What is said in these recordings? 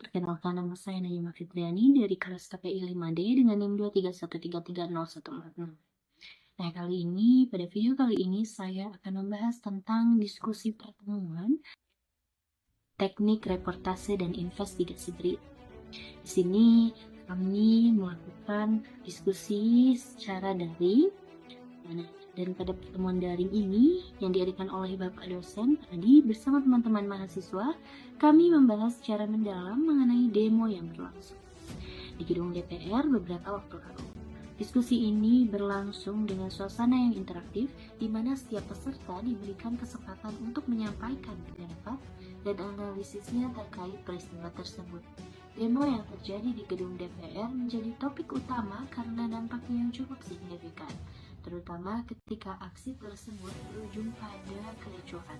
Perkenalkan, nama saya Naima Fitriani dari kelas KPI 5D dengan NIM 231330146. Nah, pada video kali ini saya akan membahas tentang diskusi pertemuan teknik reportase dan investigasi berita. Di sini kami melakukan diskusi secara daring. Dan pada pertemuan daring ini yang diadakan oleh Bapak dosen tadi bersama teman-teman mahasiswa, kami membahas secara mendalam mengenai demo yang berlangsung di gedung DPR beberapa waktu lalu. Diskusi ini berlangsung dengan suasana yang interaktif, di mana setiap peserta diberikan kesempatan untuk menyampaikan pendapat dan analisisnya terkait peristiwa tersebut. Demo yang terjadi di gedung DPR menjadi topik utama karena dampaknya yang cukup signifikan, terutama ketika aksi tersebut berujung pada kericuhan.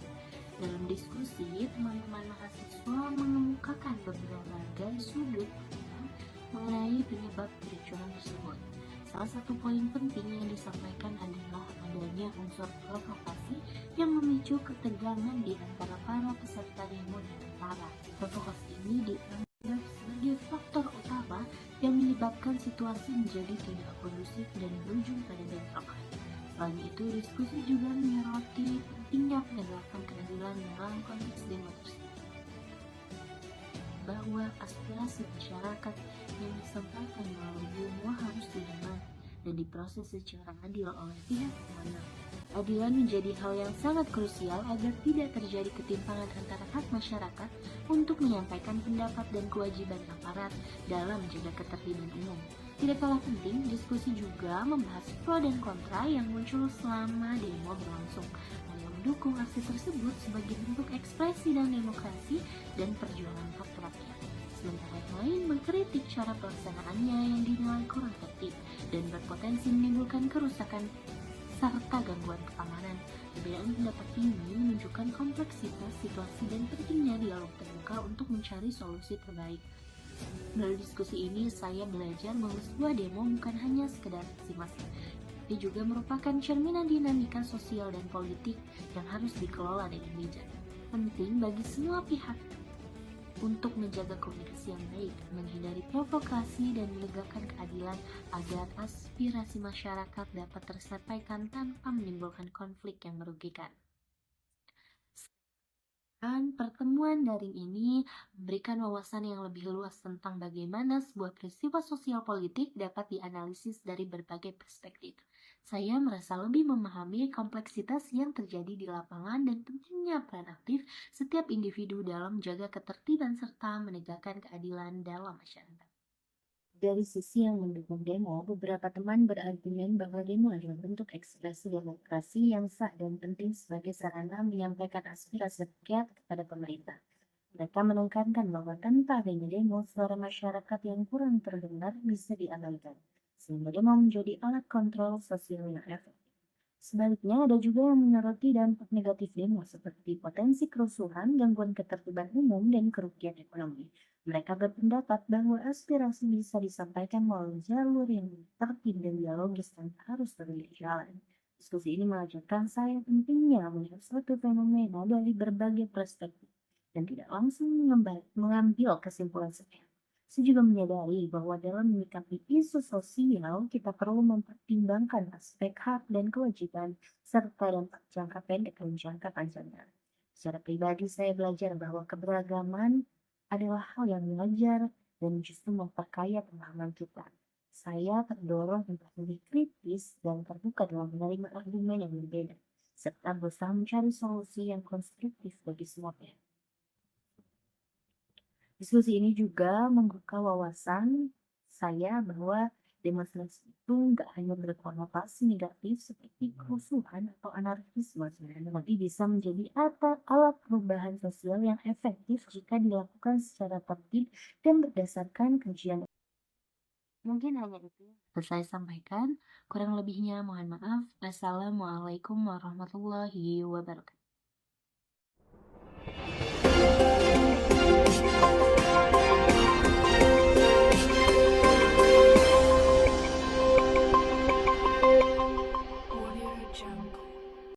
Dalam diskusi, teman-teman mahasiswa mengemukakan beberapa sudut pandang mengenai penyebab kericuhan tersebut. Salah satu poin penting yang disampaikan adalah adanya unsur provokasi yang memicu ketegangan di antara para peserta demo dan tentara. Provokasi ini dianggap sebagai faktor utama yang menyebabkan situasi menjadi tidak kondusif dan berujung pada bentrokan. Selain itu, diskusi juga menyoroti pentingnya penegakan keadilan dalam konteks demo tersebut, bahwa aspirasi masyarakat yang disampaikan melalui demo harus didengar dan diproses secara adil oleh pihak berwenang. Keadilan menjadi hal yang sangat krusial agar tidak terjadi ketimpangan antara hak masyarakat untuk menyampaikan pendapat dan kewajiban aparat dalam menjaga ketertiban umum. Tidak kalah penting, diskusi juga membahas pro dan kontra yang muncul selama demo berlangsung. Ada yang mendukung aksi tersebut sebagai bentuk ekspresi dan demokrasi dan perjuangan hak rakyat. Sementara yang lain mengkritik cara pelaksanaannya yang dinilai kurang tertib dan berpotensi menimbulkan kerusakan serta gangguan keamanan. Perbedaan pendapat ini menunjukkan kompleksitas situasi dan pentingnya dialog terbuka untuk mencari solusi terbaik. Melalui diskusi ini, saya belajar bahwa sebuah demo bukan hanya sekedar aksi massa, tapi juga merupakan cerminan dinamika sosial dan politik yang harus dikelola dengan bijak. Penting bagi semua pihak untuk menjaga komunikasi yang baik, menghindari provokasi, dan menegakkan keadilan agar aspirasi masyarakat dapat tersampaikan tanpa menimbulkan konflik yang merugikan. Pertemuan daring ini memberikan wawasan yang lebih luas tentang bagaimana sebuah peristiwa sosial politik dapat dianalisis dari berbagai perspektif. Saya merasa lebih memahami kompleksitas yang terjadi di lapangan dan pentingnya peran aktif setiap individu dalam menjaga ketertiban serta menegakkan keadilan dalam masyarakat. Dari sisi yang mendukung demo, beberapa teman berargumen bahwa demo adalah bentuk ekspresi demokrasi yang sah dan penting sebagai sarana menyampaikan aspirasi rakyat kepada pemerintah. Mereka menekankan bahwa tanpa adanya demo, suara masyarakat yang kurang terdengar bisa diabaikan, sehingga demo menjadi alat kontrol sosial yang efektif. Sebaliknya, ada juga yang menyoroti dampak negatif demo seperti potensi kerusuhan, gangguan ketertiban umum, dan kerugian ekonomi. Mereka berpendapat bahwa aspirasi bisa disampaikan melalui jalur yang tertib dan dialogis tanpa harus berdiri jalan. Diskusi ini mengajarkan saya pentingnya melihat suatu fenomena dari berbagai perspektif dan tidak langsung mengambil kesimpulan sepihak. Saya juga menyadari bahwa dalam menyikapi isu sosial, kita perlu mempertimbangkan aspek hak dan kewajiban, serta dampak jangka pendek dan jangka panjangnya. Secara pribadi, saya belajar bahwa keberagaman adalah hal yang wajar dan justru memperkaya pemahaman kita. Saya terdorong untuk lebih kritis dan terbuka dalam menerima argumen yang berbeda, serta berusaha mencari solusi yang konstruktif bagi semua pihak. Diskusi ini juga membuka wawasan saya bahwa demonstrasi itu nggak hanya berkonotasi negatif seperti kerusuhan atau anarkisme, tapi bisa menjadi alat perubahan sosial yang efektif jika dilakukan secara tertib dan berdasarkan kajian. Mungkin hanya itu yang bisa saya sampaikan. Kurang lebihnya mohon maaf. Assalamualaikum warahmatullahi wabarakatuh.